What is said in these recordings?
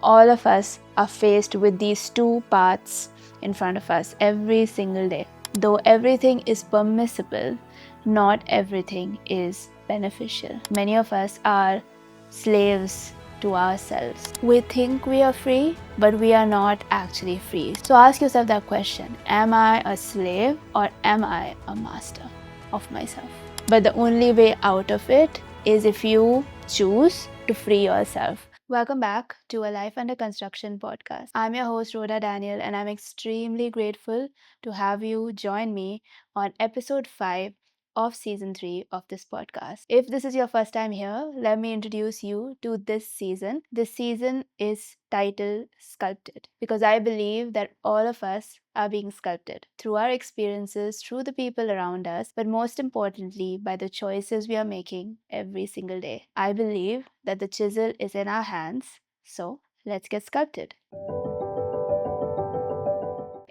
All of us are faced with these two paths in front of us every single day. Though everything is permissible, not everything is beneficial. Many of us are slaves to ourselves. We think we are free, but we are not actually free. So ask yourself that question: am I a slave or am I a master of myself? But the only way out of it is if you choose to free yourself. Welcome back to a Life Under Construction podcast. I'm your host, Rhoda Daniel, and I'm extremely grateful to have you join me on episode 5 of season 3 of this podcast. If this is your first time here, let me introduce you to this season. This season is titled Sculpted because I believe that all of us are being sculpted through our experiences, through the people around us, but most importantly, by the choices we are making every single day. I believe that the chisel is in our hands, so let's get sculpted.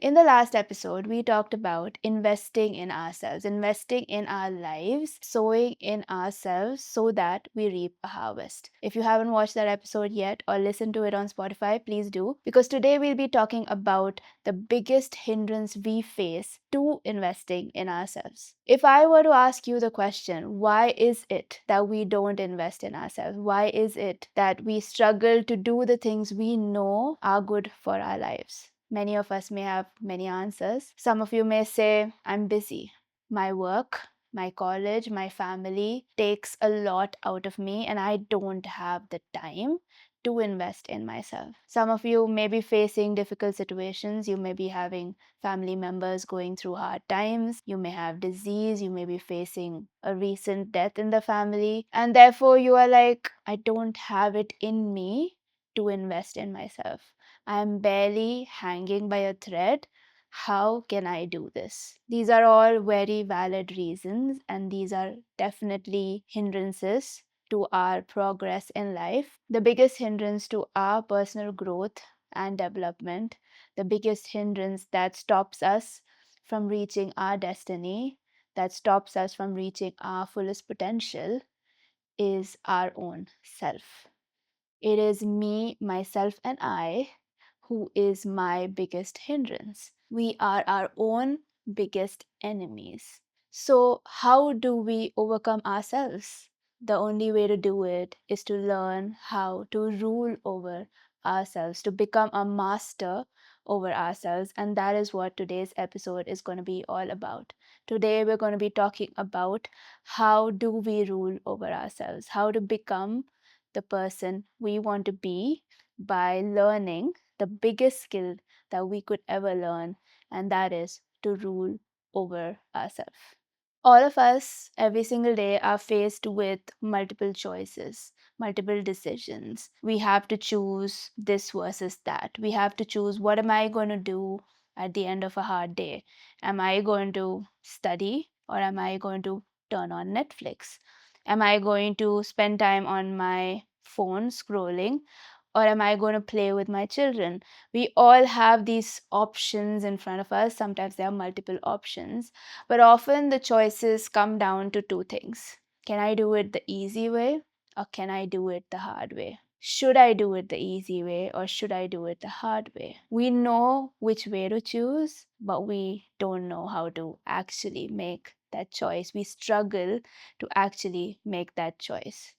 In the last episode, we talked about investing in ourselves, investing in our lives, sowing in ourselves so that we reap a harvest. If you haven't watched that episode yet or listened to it on Spotify, please do, because today we'll be talking about the biggest hindrance we face to investing in ourselves. If I were to ask you the question, why is it that we don't invest in ourselves? Why is it that we struggle to do the things we know are good for our lives? Many of us may have many answers. Some of you may say, I'm busy. My work, my college, my family takes a lot out of me, and I don't have the time to invest in myself. Some of you may be facing difficult situations. You may be having family members going through hard times. You may have disease. You may be facing a recent death in the family. And therefore, you are like, I don't have it in me to invest in myself. I am barely hanging by a thread. How can I do this? These are all very valid reasons, and these are definitely hindrances to our progress in life. The biggest hindrance to our personal growth and development, the biggest hindrance that stops us from reaching our destiny, that stops us from reaching our fullest potential, is our own self. It is me, myself, and I who is my biggest hindrance. We are our own biggest enemies. So, how do we overcome ourselves? The only way to do it is to learn how to rule over ourselves, to become a master over ourselves. And that is what today's episode is going to be all about. Today, we're going to be talking about how do we rule over ourselves, how to become the person we want to be by learning the biggest skill that we could ever learn, and that is to rule over ourselves. All of us, every single day, are faced with multiple choices, multiple decisions. We have to choose this versus that. We have to choose, what am I going to do at the end of a hard day? Am I going to study or am I going to turn on Netflix? Am I going to spend time on my phone scrolling, or am I going to play with my children? We all have these options in front of us. Sometimes there are multiple options, but often the choices come down to two things. Can I do it the easy way, or can I do it the hard way? Should I do it the easy way, or should I do it the hard way? We know which way to choose, but we don't know how to actually make that choice. We struggle to actually make that choice.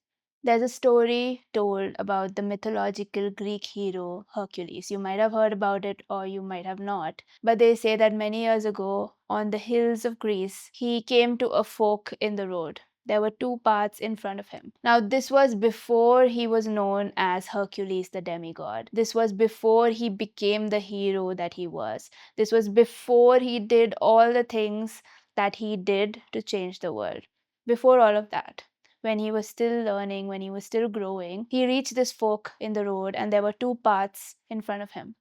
There's a story told about the mythological Greek hero Hercules. You might have heard about it or you might have not. But they say that many years ago, on the hills of Greece, he came to a fork in the road. There were two paths in front of him. Now, this was before he was known as Hercules the demigod. This was before he became the hero that he was. This was before he did all the things that he did to change the world. Before all of that, when he was still learning, when he was still growing, he reached this fork in the road and there were two paths in front of him.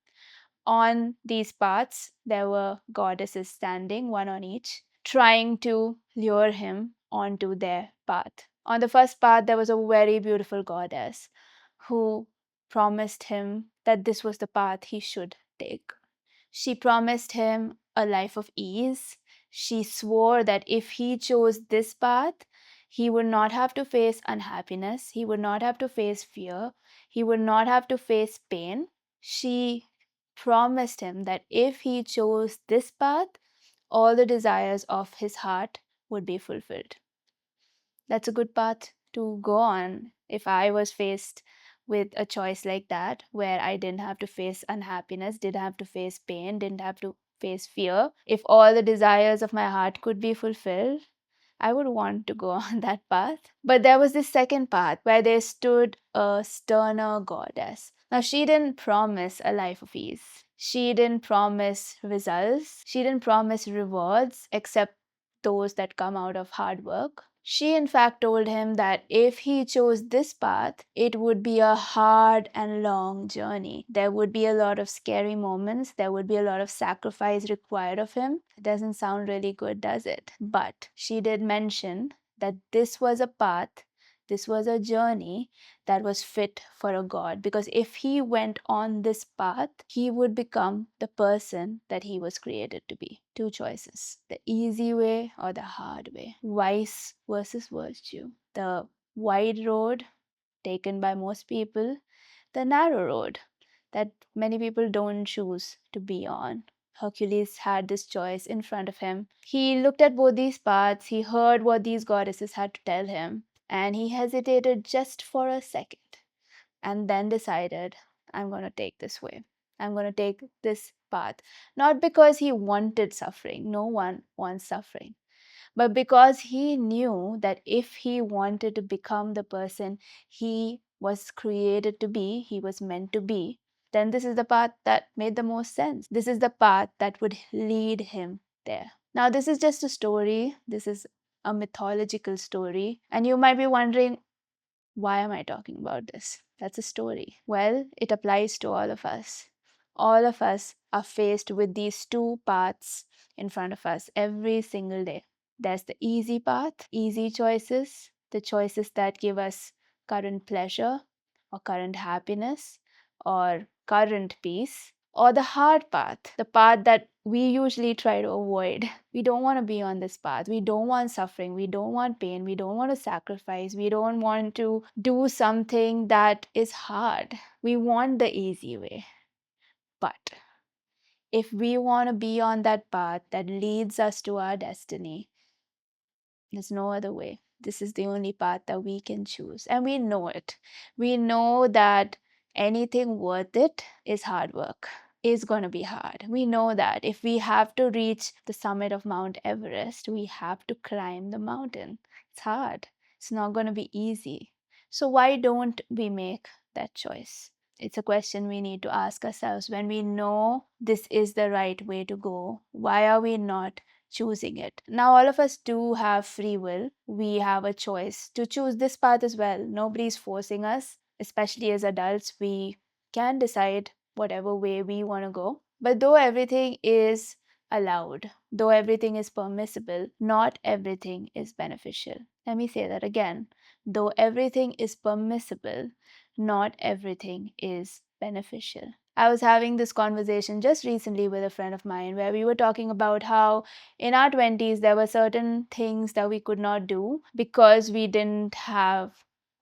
On these paths, there were goddesses standing, one on each, trying to lure him onto their path. On the first path, there was a very beautiful goddess who promised him that this was the path he should take. She promised him a life of ease. She swore that if he chose this path, He would not have to face unhappiness. He would not have to face fear. He would not have to face pain. She promised him that if he chose this path, all the desires of his heart would be fulfilled. That's a good path to go on if I was faced with a choice like that, where I didn't have to face unhappiness, didn't have to face pain, didn't have to face fear. If all the desires of my heart could be fulfilled, I would want to go on that path. But there was this second path where there stood a sterner goddess. Now, she didn't promise a life of ease. She didn't promise results. She didn't promise rewards except those that come out of hard work. She, in fact, told him that if he chose this path, it would be a hard and long journey. There would be a lot of scary moments. There would be a lot of sacrifice required of him. It doesn't sound really good, does it? But she did mention that this was a path, this was a journey that was fit for a god, because if he went on this path, he would become the person that he was created to be. Two choices: the easy way or the hard way, vice versus virtue, the wide road taken by most people, the narrow road that many people don't choose to be on. Hercules had this choice in front of him. He looked at both these paths, he heard what these goddesses had to tell him, and he hesitated just for a second and then decided, I'm going to take this way. I'm going to take this path. Not because he wanted suffering, no one wants suffering, but because he knew that if he wanted to become the person he was created to be, he was meant to be, then this is the path that made the most sense. This is the path that would lead him there. Now, this is just a story. This is a mythological story. And you might be wondering, why am I talking about this? That's a story. Well, it applies to all of us. All of us are faced with these two paths in front of us every single day. There's the easy path, easy choices, the choices that give us current pleasure or current happiness or current peace, or the hard path, the path that we usually try to avoid. We don't want to be on this path. We don't want suffering. We don't want pain. We don't want to sacrifice. We don't want to do something that is hard. We want the easy way. But if we want to be on that path that leads us to our destiny, there's no other way. This is the only path that we can choose. And we know it. We know that anything worth it is hard work, is going to be hard. We know that if we have to reach the summit of Mount Everest, we have to climb the mountain. It's hard. It's not going to be easy. So why don't we make that choice? It's a question we need to ask ourselves. When we know this is the right way to go, why are we not choosing it? Now, all of us do have free will. We have a choice to choose this path as well. Nobody's forcing us, especially as adults. We can decide whatever way we want to go. But though everything is allowed, though everything is permissible, not everything is beneficial. Let me say that again. Though everything is permissible, not everything is beneficial. I was having this conversation just recently with a friend of mine where we were talking about how in our 20s there were certain things that we could not do because we didn't have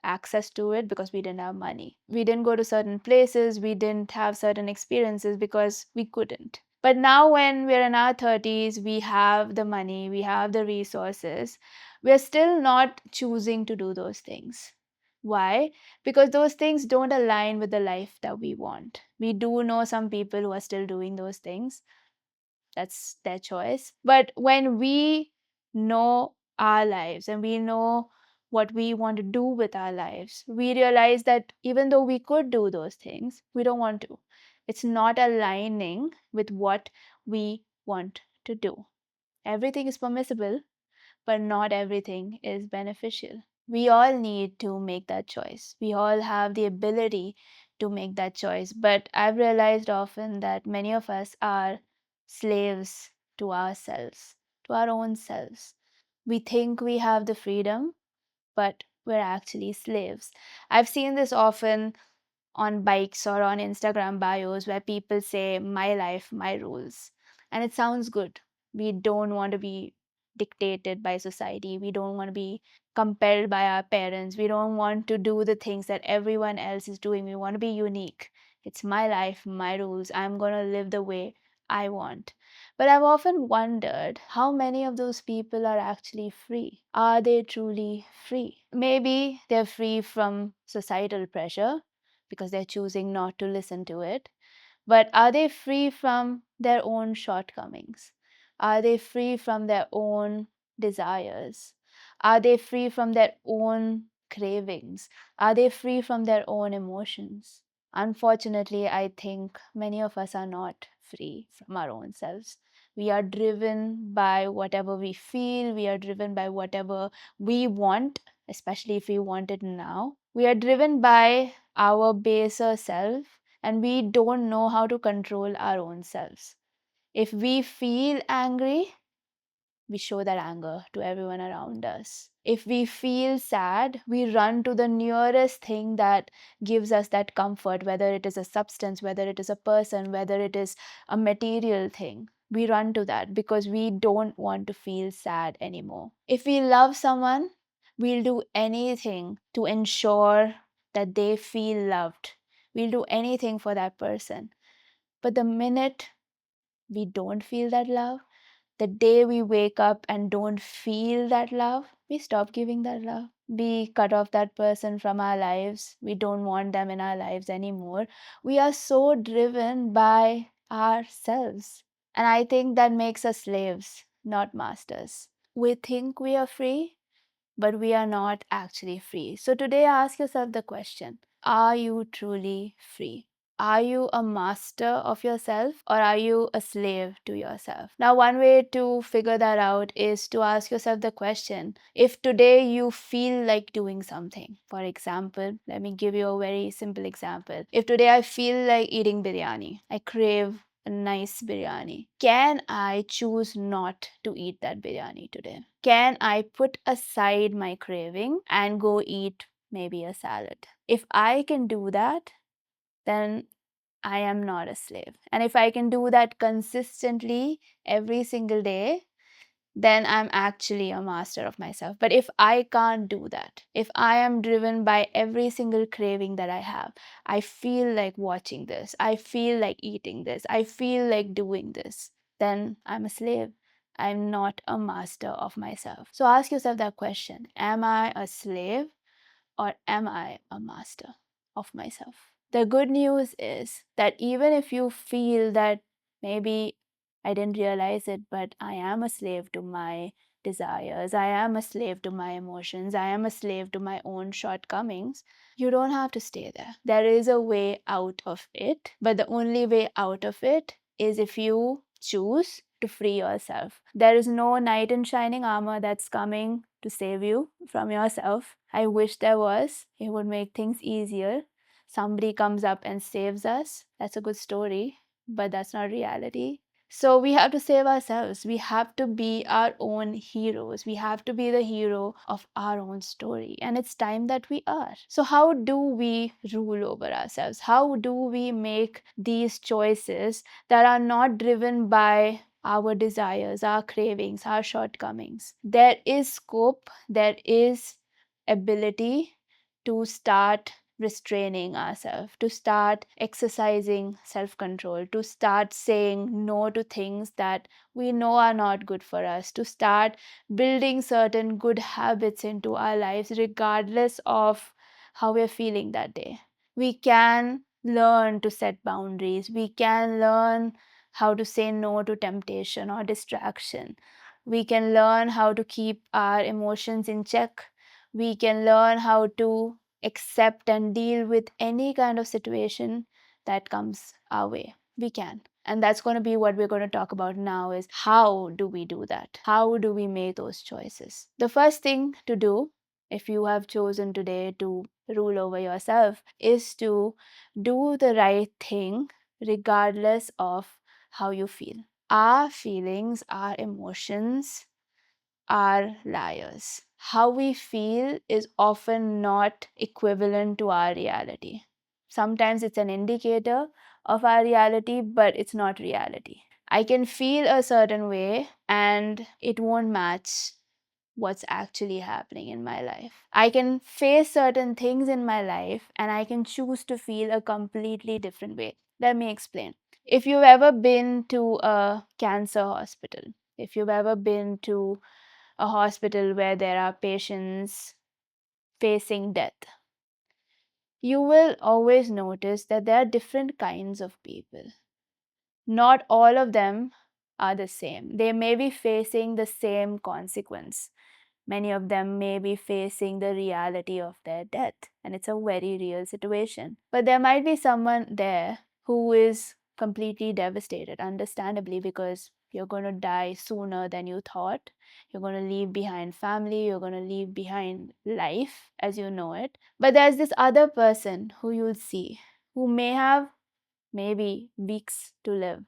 access to it, because we didn't have money. We didn't go to certain places, we didn't have certain experiences because we couldn't. But now, when we're in our 30s, we have the money, we have the resources, we're still not choosing to do those things. Why? Because those things don't align with the life that we want. We do know some people who are still doing those things. That's their choice. But when we know our lives and we know what we want to do with our lives, we realize that even though we could do those things, we don't want to. It's not aligning with what we want to do. Everything is permissible, but not everything is beneficial. We all need to make that choice. We all have the ability to make that choice. But I've realized often that many of us are slaves to ourselves, to our own selves. We think we have the freedom, but we're actually slaves. I've seen this often on bikes or on Instagram bios where people say, my life, my rules. And it sounds good. We don't want to be dictated by society. We don't want to be compelled by our parents. We don't want to do the things that everyone else is doing. We want to be unique. It's my life, my rules. I'm going to live the way I want. But I've often wondered how many of those people are actually free. Are they truly free? Maybe they're free from societal pressure because they're choosing not to listen to it. But are they free from their own shortcomings? Are they free from their own desires? Are they free from their own cravings? Are they free from their own emotions? Unfortunately, I think many of us are not free from our own selves. We are driven by whatever we feel, we are driven by whatever we want, especially if we want it now. We are driven by our baser self, and we don't know how to control our own selves. If we feel angry, we show that anger to everyone around us. If we feel sad, we run to the nearest thing that gives us that comfort, whether it is a substance, whether it is a person, whether it is a material thing. We run to that because we don't want to feel sad anymore. If we love someone, we'll do anything to ensure that they feel loved. We'll do anything for that person. But the minute we don't feel that love, the day we wake up and don't feel that love, we stop giving that love. We cut off that person from our lives. We don't want them in our lives anymore. We are so driven by ourselves. And I think that makes us slaves, not masters. We think we are free, but we are not actually free. So today, ask yourself the question: are you truly free? Are you a master of yourself, or are you a slave to yourself? Now, one way to figure that out is to ask yourself the question: if today you feel like doing something, for example, let me give you a very simple example. If today I feel like eating biryani, I crave a nice biryani, can I choose not to eat that biryani today? Can I put aside my craving and go eat maybe a salad? If I can do that, then I am not a slave. And if I can do that consistently every single day, then I'm actually a master of myself. But if I can't do that, if I am driven by every single craving that I have, I feel like watching this, I feel like eating this, I feel like doing this, then I'm a slave. I'm not a master of myself. So ask yourself that question: am I a slave, or am I a master of myself? The good news is that even if you feel that maybe I didn't realize it, but I am a slave to my desires, I am a slave to my emotions, I am a slave to my own shortcomings, you don't have to stay there. There is a way out of it, but the only way out of it is if you choose to free yourself. There is no knight in shining armor that's coming to save you from yourself. I wish there was. It would make things easier. Somebody comes up and saves us. That's a good story, but that's not reality. So we have to save ourselves. We have to be our own heroes. We have to be the hero of our own story. And it's time that we are. So, how do we rule over ourselves? How do we make these choices that are not driven by our desires, our cravings, our shortcomings? There is scope, there is ability to start restraining ourselves, to start exercising self control, to start saying no to things that we know are not good for us, to start building certain good habits into our lives, regardless of how we're feeling that day. We can learn to set boundaries, we can learn how to say no to temptation or distraction. We can learn how to keep our emotions in check. We can learn how to accept and deal with any kind of situation that comes our way. We can. And that's going to be what we're going to talk about now: is how do we do that? How do we make those choices? The first thing to do, if you have chosen today to rule over yourself, is to do the right thing regardless of how you feel. Our feelings, our emotions are liars. How we feel is often not equivalent to our reality. Sometimes it's an indicator of our reality, but it's not reality. I can feel a certain way and it won't match what's actually happening in my life. I can face certain things in my life and I can choose to feel a completely different way. Let me explain. If you've ever been to a cancer hospital, if you've ever been to a hospital where there are patients facing death, you will always notice that there are different kinds of people. Not all of them are the same. They may be facing the same consequence. Many of them may be facing the reality of their death, and it's a very real situation. But there might be someone there who is completely devastated, understandably, because you're going to die sooner than you thought. You're going to leave behind family, you're going to leave behind life as you know it. But there's this other person who you'll see who may have maybe weeks to live,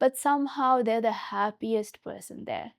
but somehow they're the happiest person there.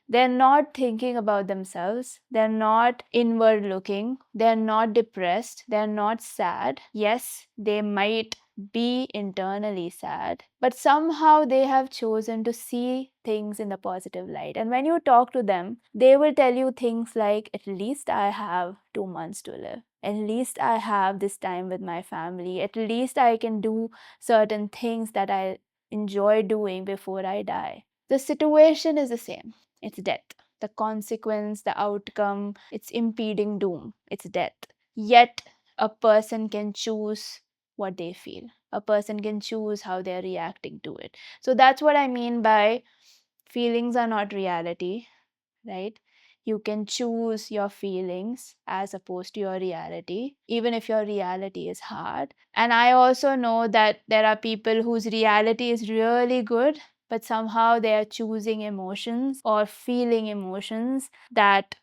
They're not thinking about themselves. They're not inward looking. They're not depressed. They're not sad. Yes, they might be internally sad, but somehow they have chosen to see things in the positive light. And when you talk to them, they will tell you things like, at least I have 2 months to live. At least I have this time with my family. At least I can do certain things that I enjoy doing before I die. The situation is the same. It's death. The consequence, the outcome, it's impeding doom. It's death. Yet, a person can choose what they feel. A person can choose how they're reacting to it. So, that's what I mean by feelings are not reality, right? You can choose your feelings as opposed to your reality, even if your reality is hard. And I also know that there are people whose reality is really good, but somehow they are choosing emotions or feeling emotions that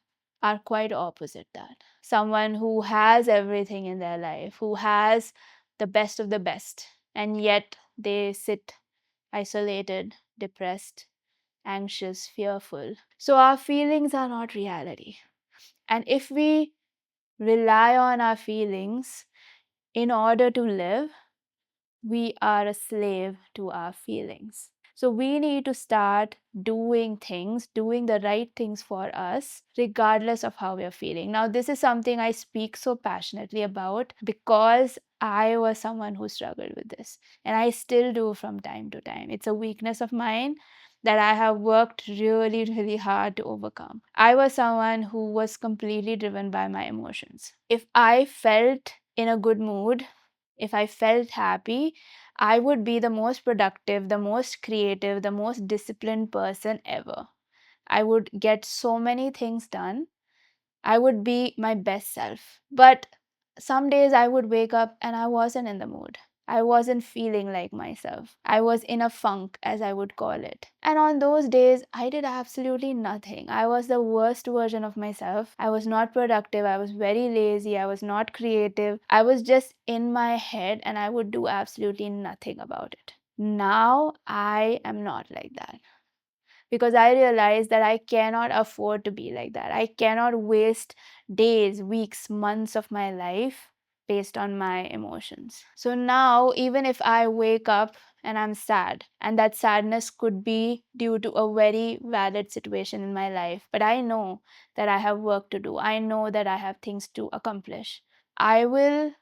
are quite opposite that. Someone who has everything in their life, who has the best of the best, and yet they sit isolated, depressed, anxious, fearful. So our feelings are not reality. And if we rely on our feelings in order to live, we are a slave to our feelings. So we need to start doing things, doing the right things for us, regardless of how we are feeling. Now, this is something I speak so passionately about because I was someone who struggled with this, and I still do from time to time. It's a weakness of mine that I have worked really, really hard to overcome. I was someone who was completely driven by my emotions. If I felt in a good mood, if I felt happy, I would be the most productive, the most creative, the most disciplined person ever. I would get so many things done. I would be my best self. But some days I would wake up and I wasn't in the mood. I wasn't feeling like myself. I was in a funk, as I would call it. And on those days, I did absolutely nothing. I was the worst version of myself. I was not productive. I was very lazy. I was not creative. I was just in my head and I would do absolutely nothing about it. Now I am not like that because I realized that I cannot afford to be like that. I cannot waste days, weeks, months of my life based on my emotions. So now, even if I wake up and I'm sad, and that sadness could be due to a very valid situation in my life, but I know that I have work to do, I know that I have things to accomplish, I will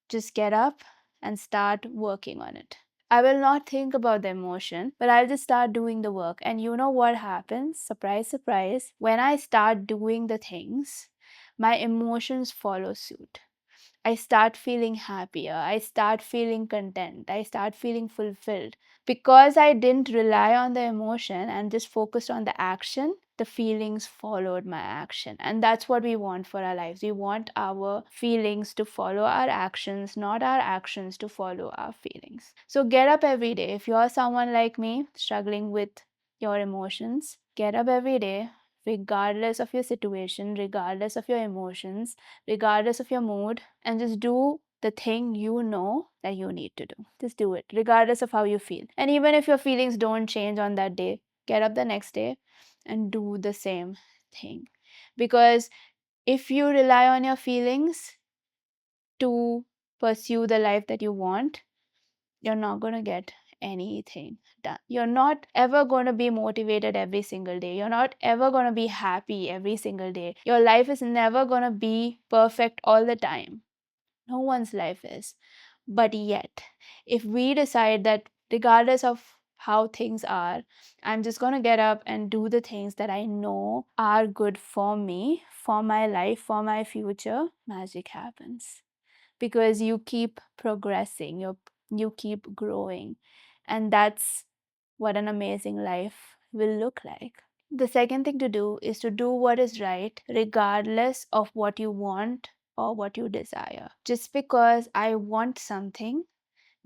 just get up and start working on it. I will not think about the emotion, but I'll just start doing the work. And you know what happens? Surprise, surprise. When I start doing the things, my emotions follow suit. I start feeling happier. I start feeling content. I start feeling fulfilled. Because I didn't rely on the emotion and just focused on the action, the feelings followed my action. And that's what we want for our lives. We want our feelings to follow our actions, not our actions to follow our feelings. So get up every day. If you're someone like me struggling with your emotions, get up every day, regardless of your situation, regardless of your emotions, regardless of your mood, and just do the thing you know that you need to do. Just do it, regardless of how you feel. And even if your feelings don't change on that day, get up the next day and do the same thing. Because if you rely on your feelings to pursue the life that you want, you're not going to get anything done. You're not ever going to be motivated every single day. You're not ever going to be happy every single day. Your life is never going to be perfect all the time. No one's life is. But yet, if we decide that regardless of how things are, I'm just going to get up and do the things that I know are good for me, for my life, for my future, magic happens. Because you keep progressing, you keep growing. And that's what an amazing life will look like. The second thing to do is to do what is right, regardless of what you want or what you desire. Just because I want something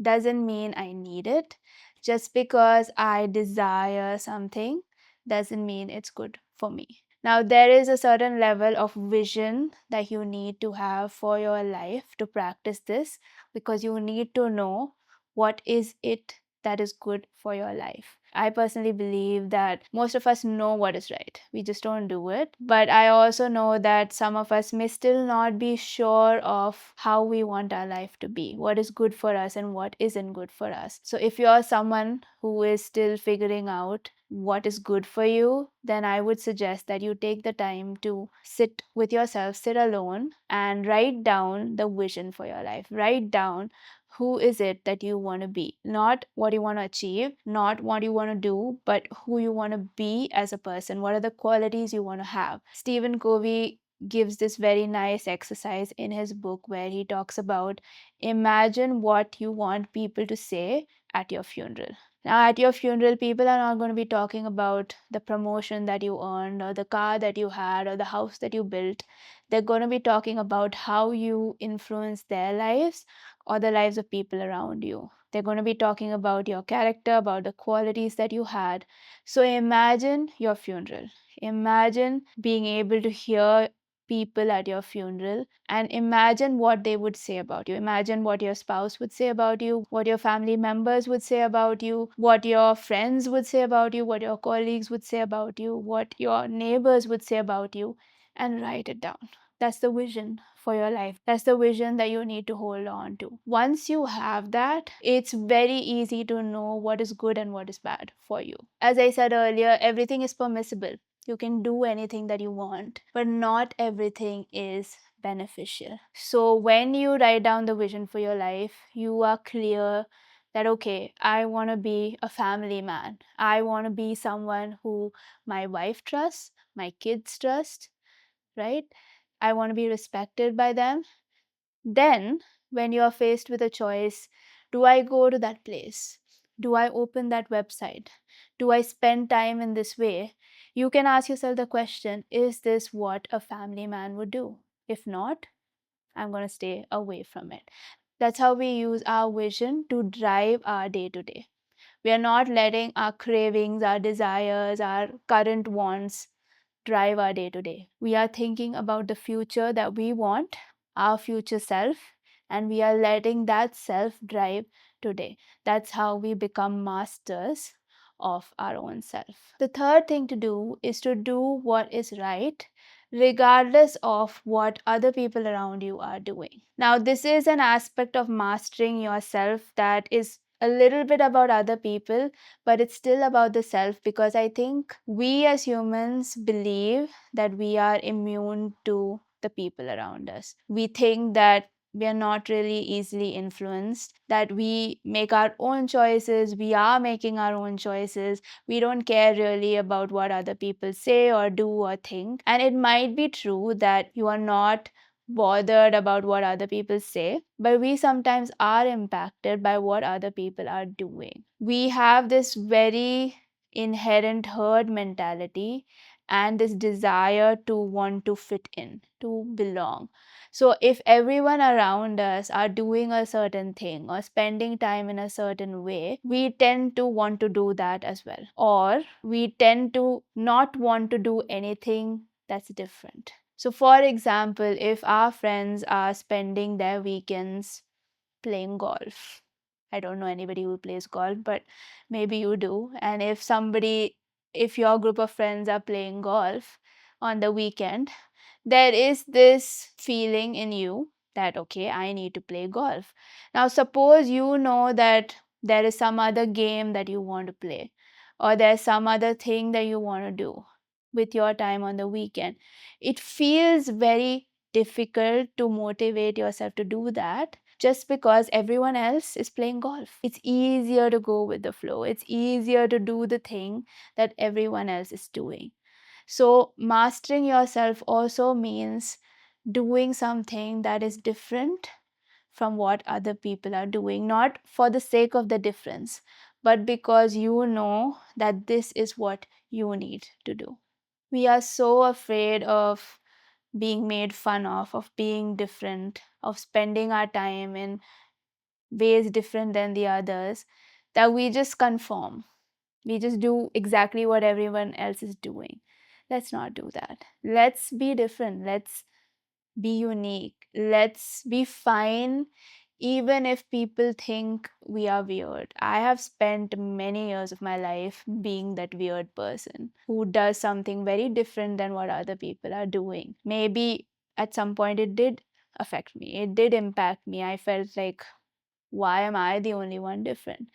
doesn't mean I need it. Just because I desire something doesn't mean it's good for me. Now, there is a certain level of vision that you need to have for your life to practice this, because you need to know what is it that is good for your life. I personally believe that most of us know what is right. We just don't do it. But I also know that some of us may still not be sure of how we want our life to be, what is good for us and what isn't good for us. So if you're someone who is still figuring out what is good for you, then I would suggest that you take the time to sit with yourself, sit alone, and write down the vision for your life. Write down who is it that you want to be, not what you want to achieve, not what you want to do, but who you want to be as a person. What are the qualities you want to have? Stephen Covey gives this very nice exercise in his book where he talks about imagine what you want people to say at your funeral. Now, at your funeral, people are not going to be talking about the promotion that you earned or the car that you had or the house that you built. They're going to be talking about how you influence their lives or the lives of people around you. They're going to be talking about your character, about the qualities that you had. So imagine your funeral. Imagine being able to hear people at your funeral and imagine what they would say about you. Imagine what your spouse would say about you, what your family members would say about you, what your friends would say about you, what your colleagues would say about you, what your neighbors would say about you, and write it down. That's the vision for your life. That's the vision that you need to hold on to. Once you have that, it's very easy to know what is good and what is bad for you. As I said earlier, everything is permissible. You can do anything that you want, but not everything is beneficial. So when you write down the vision for your life, you are clear that, okay, I want to be a family man. I want to be someone who my wife trusts, my kids trust, right? I want to be respected by them. Then, when you are faced with a choice, do I go to that place? Do I open that website? Do I spend time in this way? You can ask yourself the question, is this what a family man would do? If not, I'm going to stay away from it. That's how we use our vision to drive our day to day. We are not letting our cravings, our desires, our current wants drive our day to day. We are thinking about the future that we want, our future self, and we are letting that self drive today. That's how we become masters of our own self. The third thing to do is to do what is right, regardless of what other people around you are doing. Now, this is an aspect of mastering yourself that is a little bit about other people, but it's still about the self, because I think we as humans believe that we are immune to the people around us. We think that we are not really easily influenced, that we make our own choices, we are making our own choices, we don't care really about what other people say or do or think. And it might be true that you are not bothered about what other people say, but we sometimes are impacted by what other people are doing. We have this very inherent herd mentality and this desire to want to fit in, to belong. So, if everyone around us are doing a certain thing or spending time in a certain way, we tend to want to do that as well. Or we tend to not want to do anything that's different. So, for example, if our friends are spending their weekends playing golf, I don't know anybody who plays golf, but maybe you do. And if your group of friends are playing golf on the weekend, there is this feeling in you that, okay, I need to play golf. Now, suppose you know that there is some other game that you want to play, or there's some other thing that you want to do with your time on the weekend. It feels very difficult to motivate yourself to do that just because everyone else is playing golf. It's easier to go with the flow, it's easier to do the thing that everyone else is doing. So, mastering yourself also means doing something that is different from what other people are doing, not for the sake of the difference, but because you know that this is what you need to do. We are so afraid of being made fun of being different, of spending our time in ways different than the others, that we just conform. We just do exactly what everyone else is doing. Let's not do that. Let's be different. Let's be unique. Let's be fine, even if people think we are weird. I have spent many years of my life being that weird person who does something very different than what other people are doing. Maybe at some point it did affect me, it did impact me. I felt like, why am I the only one different?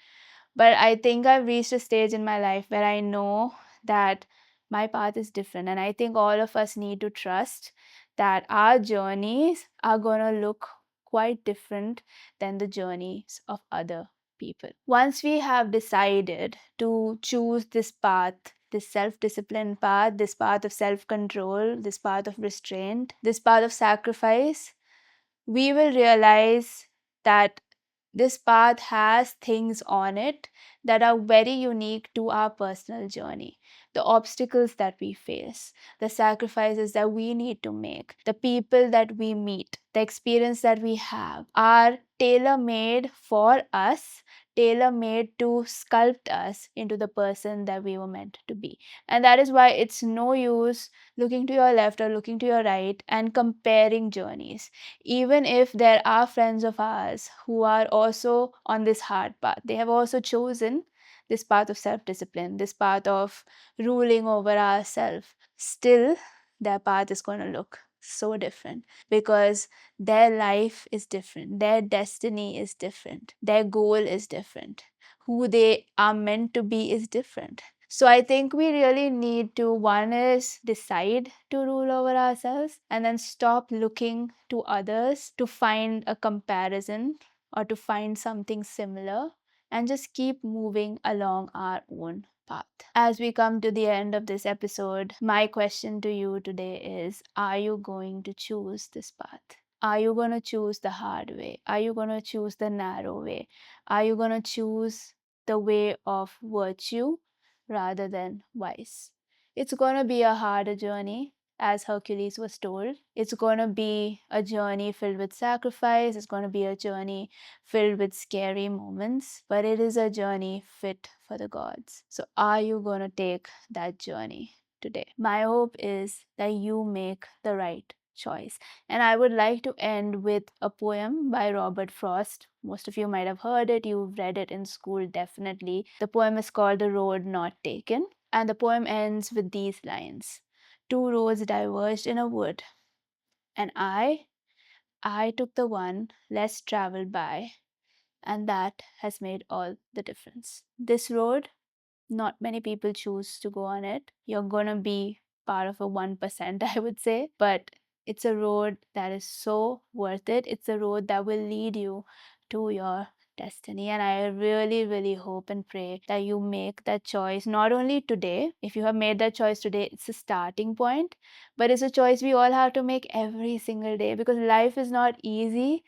But I think I've reached a stage in my life where I know that my path is different. And I think all of us need to trust that our journeys are going to look quite different than the journeys of other people. Once we have decided to choose this path, this self discipline path, this path of self control, this path of restraint, this path of sacrifice, we will realize that this path has things on it that are very unique to our personal journey. The obstacles that we face, the sacrifices that we need to make, the people that we meet, the experience that we have are tailor made for us, tailor made to sculpt us into the person that we were meant to be. And that is why it's no use looking to your left or looking to your right and comparing journeys. Even if there are friends of ours who are also on this hard path, they have also chosen this path of self discipline, this path of ruling over ourselves, still their path is going to look so different because their life is different, their destiny is different, their goal is different, who they are meant to be is different. So I think we really need to, one is decide to rule over ourselves and then stop looking to others to find a comparison or to find something similar and just keep moving along our own path. As we come to the end of this episode, my question to you today is, are you going to choose this path? Are you going to choose the hard way? Are you going to choose the narrow way? Are you going to choose the way of virtue rather than vice? It's going to be a harder journey, as Hercules was told. It's going to be a journey filled with sacrifice. It's going to be a journey filled with scary moments, but it is a journey fit for the gods. So, are you going to take that journey today? My hope is that you make the right choice. And I would like to end with a poem by Robert Frost. Most of you might have heard it, you've read it in school, definitely. The poem is called The Road Not Taken, and the poem ends with these lines: Two roads diverged in a wood, and I took the one less traveled by, and that has made all the difference. This road, not many people choose to go on it. You're gonna be part of a 1%, I would say, but it's a road that is so worth it. It's a road that will lead you to your destiny. And I really, really hope and pray that you make that choice not only today. If you have made that choice today, it's a starting point, but it's a choice we all have to make every single day because life is not easy.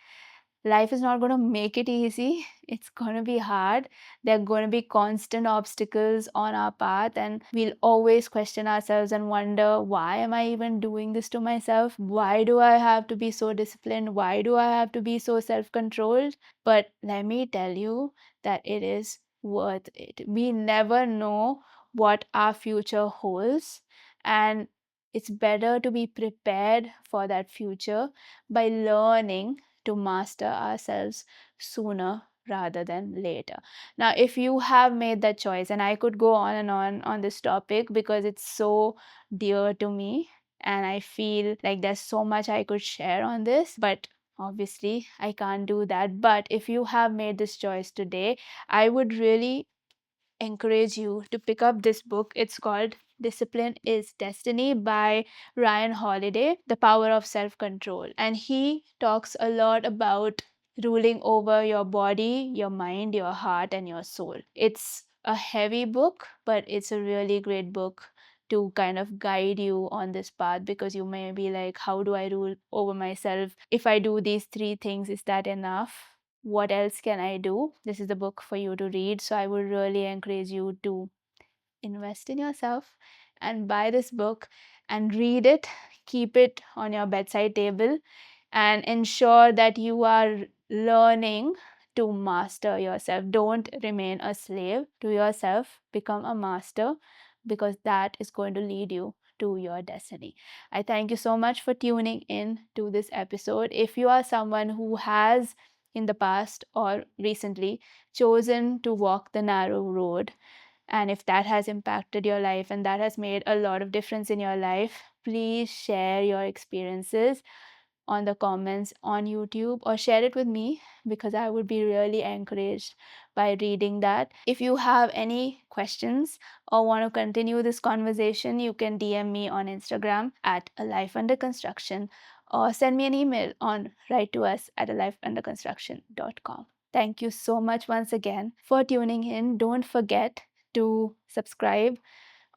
Life is not going to make it easy. It's going to be hard. There are going to be constant obstacles on our path, and we'll always question ourselves and wonder, why am I even doing this to myself? Why do I have to be so disciplined? Why do I have to be so self controlled? But let me tell you that it is worth it. We never know what our future holds, and it's better to be prepared for that future by learning to master ourselves sooner rather than later. Now, if you have made that choice, and I could go on and on this topic because it's so dear to me, and I feel like there's so much I could share on this, but Obviously, I can't do that. But if you have made this choice today, I would really encourage you to pick up this book. It's called Discipline is Destiny by Ryan Holiday, The Power of Self Control. And he talks a lot about ruling over your body, your mind, your heart, and your soul. It's a heavy book, but it's a really great book to kind of guide you on this path, because you may be like, how do I rule over myself? If I do these three things, is that enough? What else can I do? This is the book for you to read. So I would really encourage you to invest in yourself and buy this book and read it. Keep it on your bedside table and ensure that you are learning to master yourself. Don't remain a slave to yourself, become a master, because that is going to lead you to your destiny. I thank you so much for tuning in to this episode. If you are someone who has in the past or recently chosen to walk the narrow road, and if that has impacted your life and that has made a lot of difference in your life, please share your experiences on the comments on YouTube or share it with me, because I would be really encouraged by reading that. If you have any questions or want to continue this conversation, you can DM me on Instagram at a life under construction, or send me an email on write to us at alifeunderconstruction.com. Thank you so much once again for tuning in. Don't forget to subscribe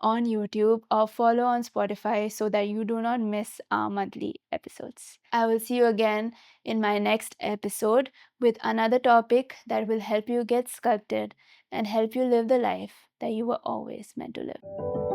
on YouTube or follow on Spotify so that you do not miss our monthly episodes. I will see you again in my next episode with another topic that will help you get sculpted and help you live the life that you were always meant to live.